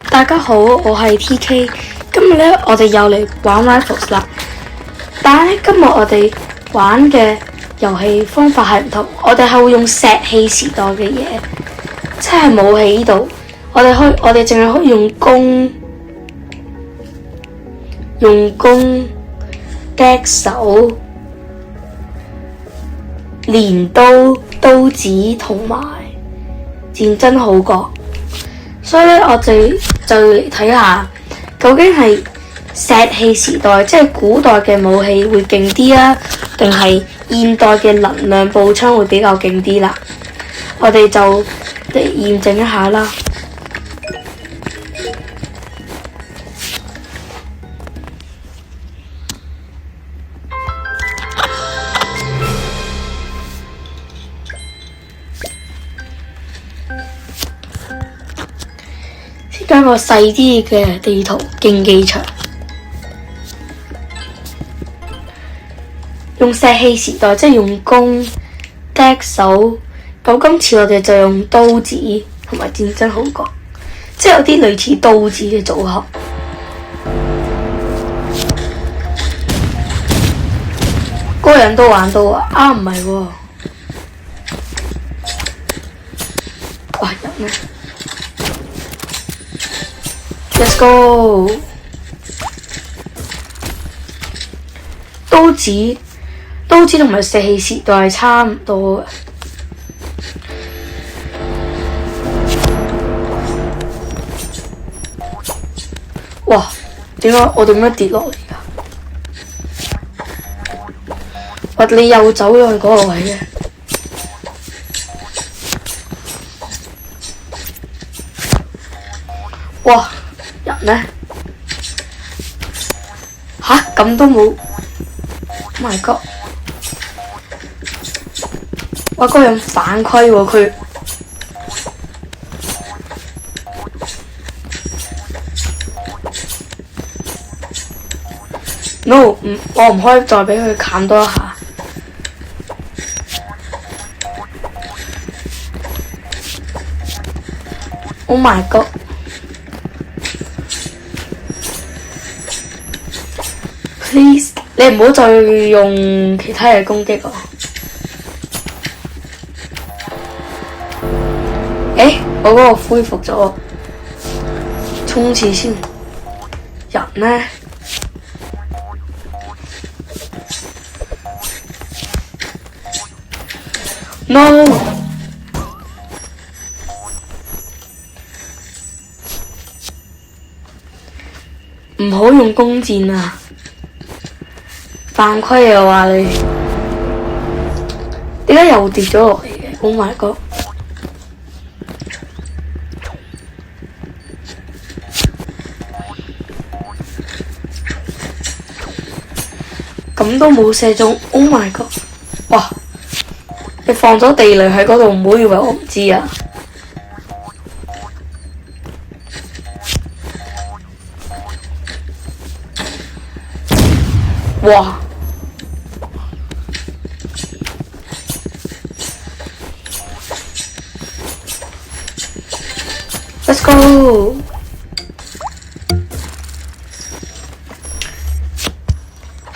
大家好，我係 TK。今日咧，我哋又嚟玩 Rivals 啦。但係咧，今日我哋玩嘅遊戲方法係唔同，我哋係會用石器時代嘅嘢，即係武器呢度，我哋淨係可以用弓、匕首、鐮刀子同埋戰爭號角。所以咧，我哋就嚟睇下究竟係石器時代，即係古代嘅武器會勁啲啊，定係現代嘅能量步槍會比較勁啲啦？我哋就嚟驗證一下啦。加個細啲嘅地圖競技場，用石器時代即係用弓、匕首。咁今次我哋就用刀子同埋戰爭號角，即係有啲類似刀子嘅組合。個人都玩到啊？唔係喎，哇人咩？Let's go！ 刀子同埋石器時代係差唔多嘅。哇！點解我哋點樣跌落嚟㗎？哇！你又走咗去嗰個位嘅。哇！人呢？吓？咁都冇 ！Oh my god！ 哇！嗰個人反規喎佢。No！ 我唔可以再俾佢砍多一下。Oh my god！Please， 你唔好再用其他嘢攻擊我。我嗰個恢復咗，衝刺先。人呢？No！ 唔好用弓箭啊！犯規啊！話你點解又跌咗落嚟嘅 ？Oh my god！ 咁都冇射中 ！Oh my god！ 哇！你放咗地雷喺嗰度，唔好以為我唔知啊！哇！Let's go！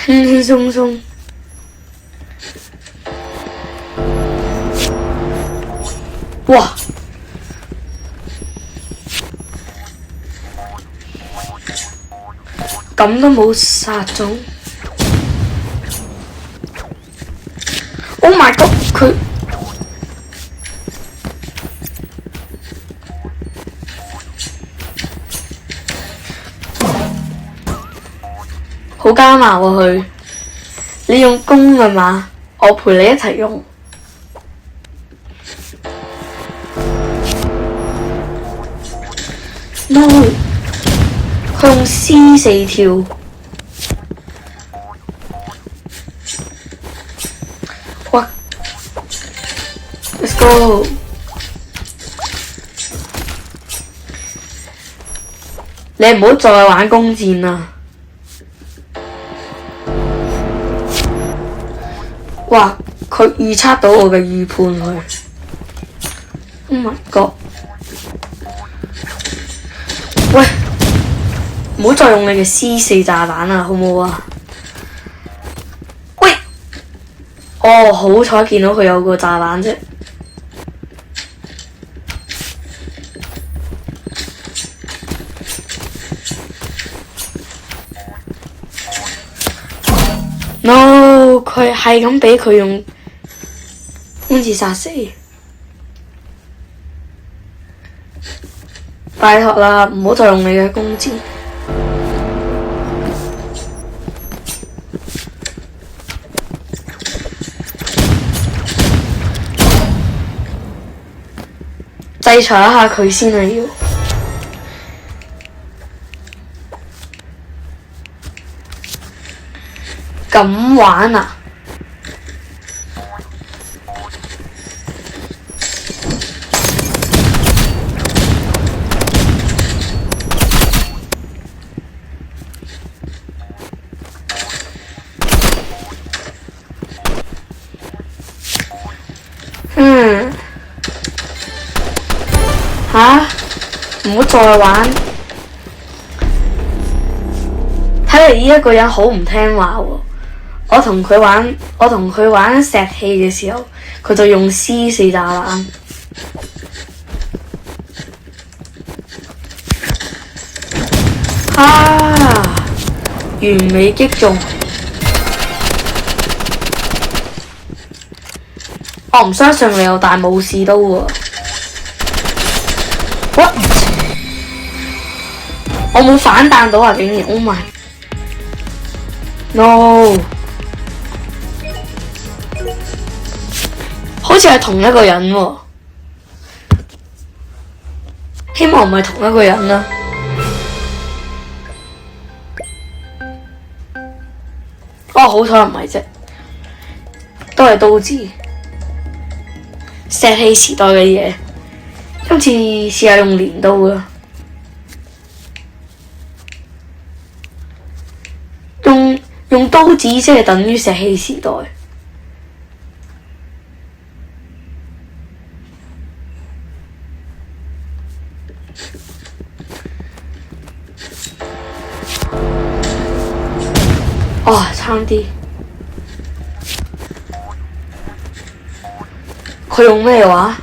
輕輕鬆鬆。哇！咁都冇殺中。Oh my god！ 佢好加碼喎佢。你用弓㗎嘛？我陪你一齊用。No！ 佢用 C4跳。哇 ！Let's go！ 你唔好再玩弓箭啦！哇！佢預測到我嘅預判佢。Oh my god！喂，唔好再用你嘅 C4炸彈啦，好唔好啊？喂，哦，好彩見到佢有個炸彈啫。No， 佢係咁俾佢用公字殺死。拜託啦，唔好再用你嘅弓箭。制裁一下佢先啊！要咁玩啊！唔好再玩！睇嚟呢一個人好唔聽話喎。我同佢玩石器嘅時候，佢就用 C4炸彈。完美擊中！我唔相信你有大武士刀喎。What？ 我冇反彈到啊！竟然 ，Oh my no！ 好似係同一個人喎，希望唔係同一個人啦。哦，好彩唔係啫，都係刀子。石器時代嘅嘢，今次試下用鐮刀啦。用刀子即係等於石器時代。哦，差啲。佢用咩話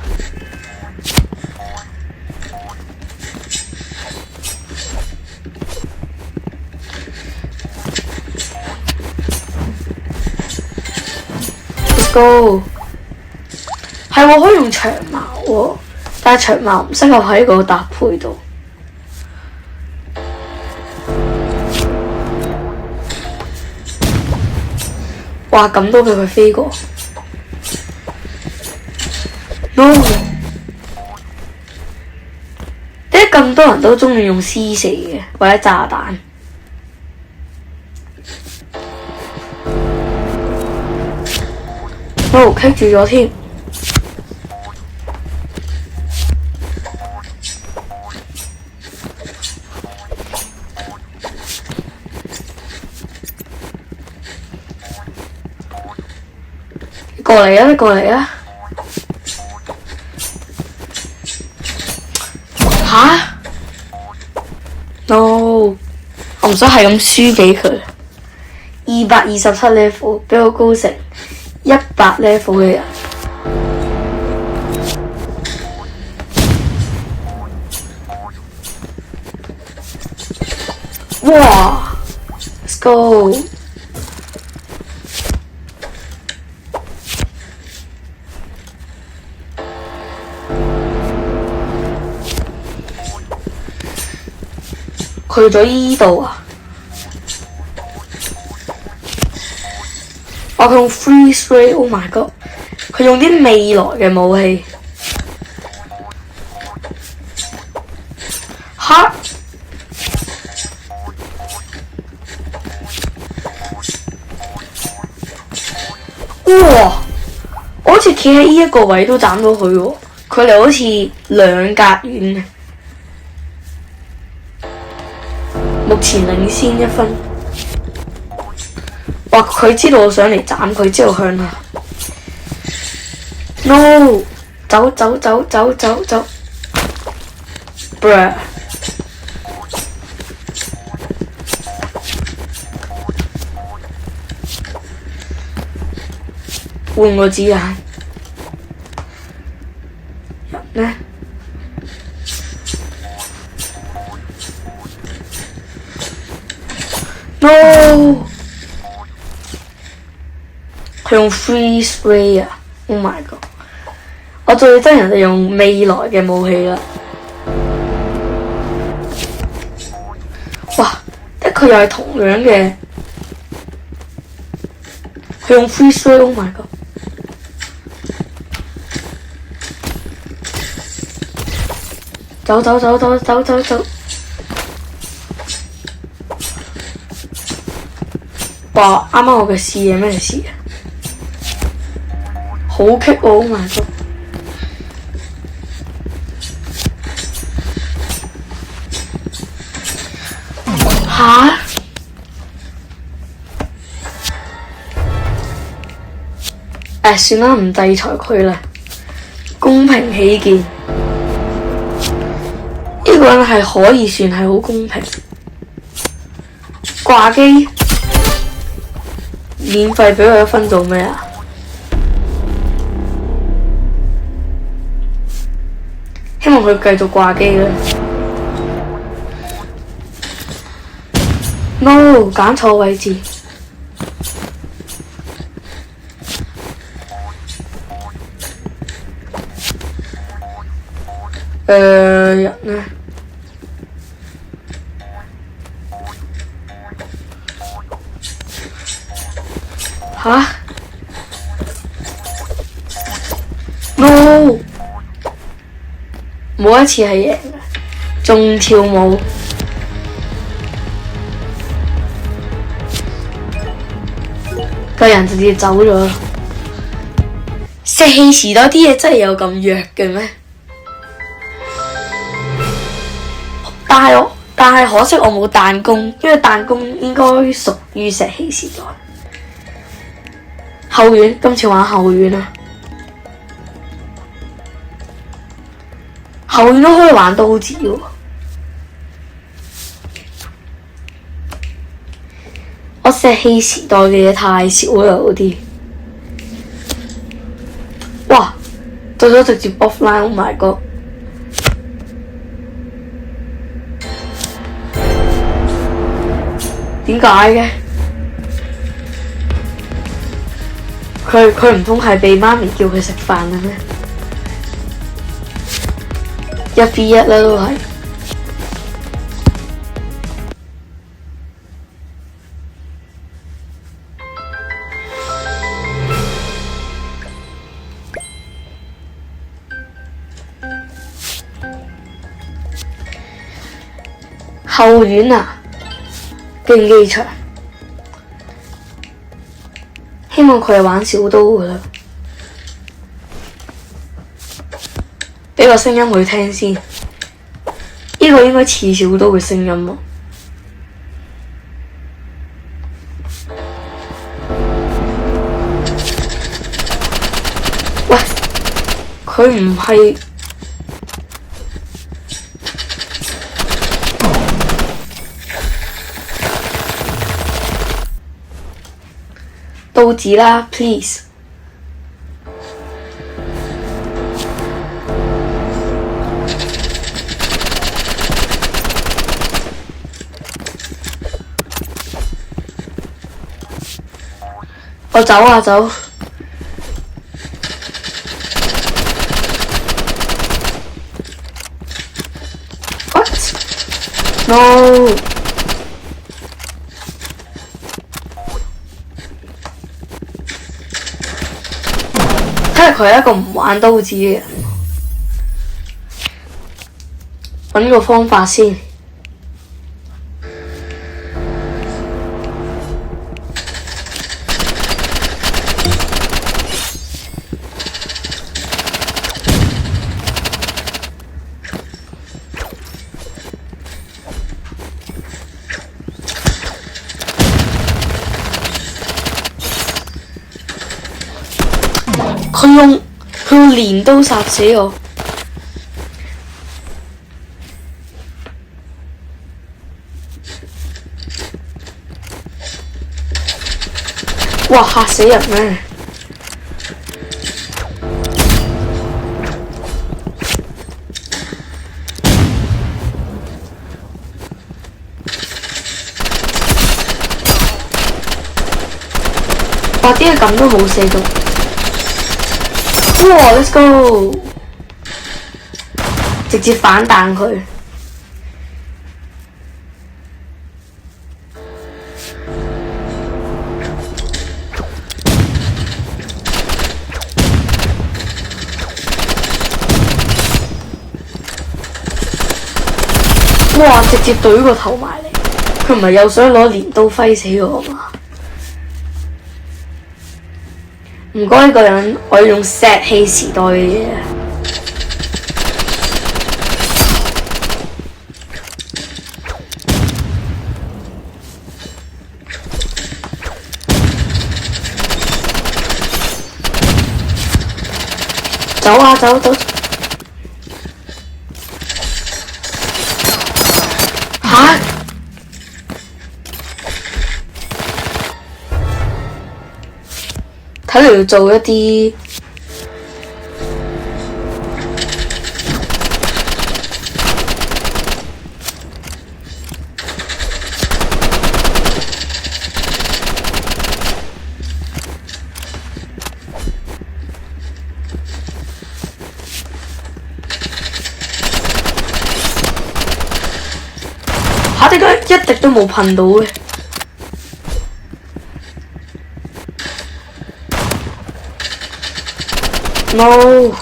？Let's go。係喎，可以用長矛喎，但係長矛唔適合喺個搭配度。哇！咁都俾佢飛過。No！ 點解咁多人都中意用 C4嘅或者炸彈？棘住咗添。過嚟啊！你過嚟啊！No！ 我唔想係咁輸俾佢。227 level 比我高成100 level 嘅人。哇 ！Let's go！去咗依度啊！佢用 freeze ray，Oh my god！ 佢用啲未來嘅武器。嚇！哇！我好似企喺依一個位都斬到佢喎，佢哋好似2格遠。目前領先1分。哇！佢知道我想嚟斬佢，之後向下。No！ 走！Bruh！半個子彈。人呢 ？No！ 佢用 freeze ray 啊 ！Oh my god！ 我最憎人哋用未來嘅武器啦。哇！的確又係同樣嘅。佢用 freeze ray，Oh my god！ 走！哇！啱啱我嘅視野咩事啊？好棘喎！Oh my god！ 吓？算啦，唔制裁佢啦，公平起見，呢個人係可以算係好公平。掛機，免費俾佢1分做咩啊？希望佢繼續掛機啦。No， 揀錯位置。人呢？吓 ？No， 冇一次係贏嘅，仲跳舞。個人直接走咗。石器時代啲嘢真係有咁弱嘅咩？但係可惜我冇彈弓，因為彈弓應該屬於石器時代。後院，今次玩後院啊！後院都可以玩刀子喎。我石器時代嘅嘢太少啦，嗰啲。哇！到咗直接 offline，Oh my god！ 點解嘅？佢唔通係被媽咪叫佢食飯啦咩？1v1啦都係。後院啊！競技場，希望佢係玩小刀㗎啦。俾個聲音佢聽先，呢個應該似小刀嘅聲音喎。喂，佢唔係。刀子啦 ，please。我走啊走。What? No。佢係一個唔玩刀子嘅人，揾個方法先。佢用連刀殺死我。哇！嚇死人咩？哇！點解咁都冇射中？哇 ！Let's go！ 直接反彈佢。哇！直接懟個頭埋嚟，佢唔係又想攞鐮刀揮死我嘛？唔該呢個人，我要用石器時代嘅嘢。走啊走走！嚇！睇嚟要做一啲嚇！點解一滴都冇噴到嘅？No！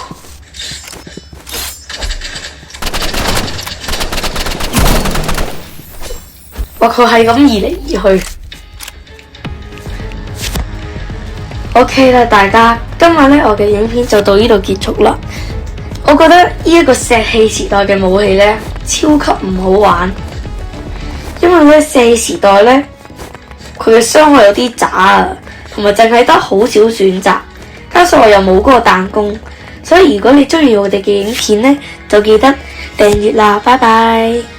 哇！佢係咁移嚟移去。OK 啦，大家，今日呢，我嘅影片就到呢度結束啦。我覺得呢一個石器時代嘅武器呢，超級唔好玩，因為呢石器時代呢，佢嘅傷害有啲渣啊，同埋淨係得好少選擇。加上我又冇嗰個彈弓，所以如果你鍾意我哋嘅影片呢，就記得訂閱啦，拜拜。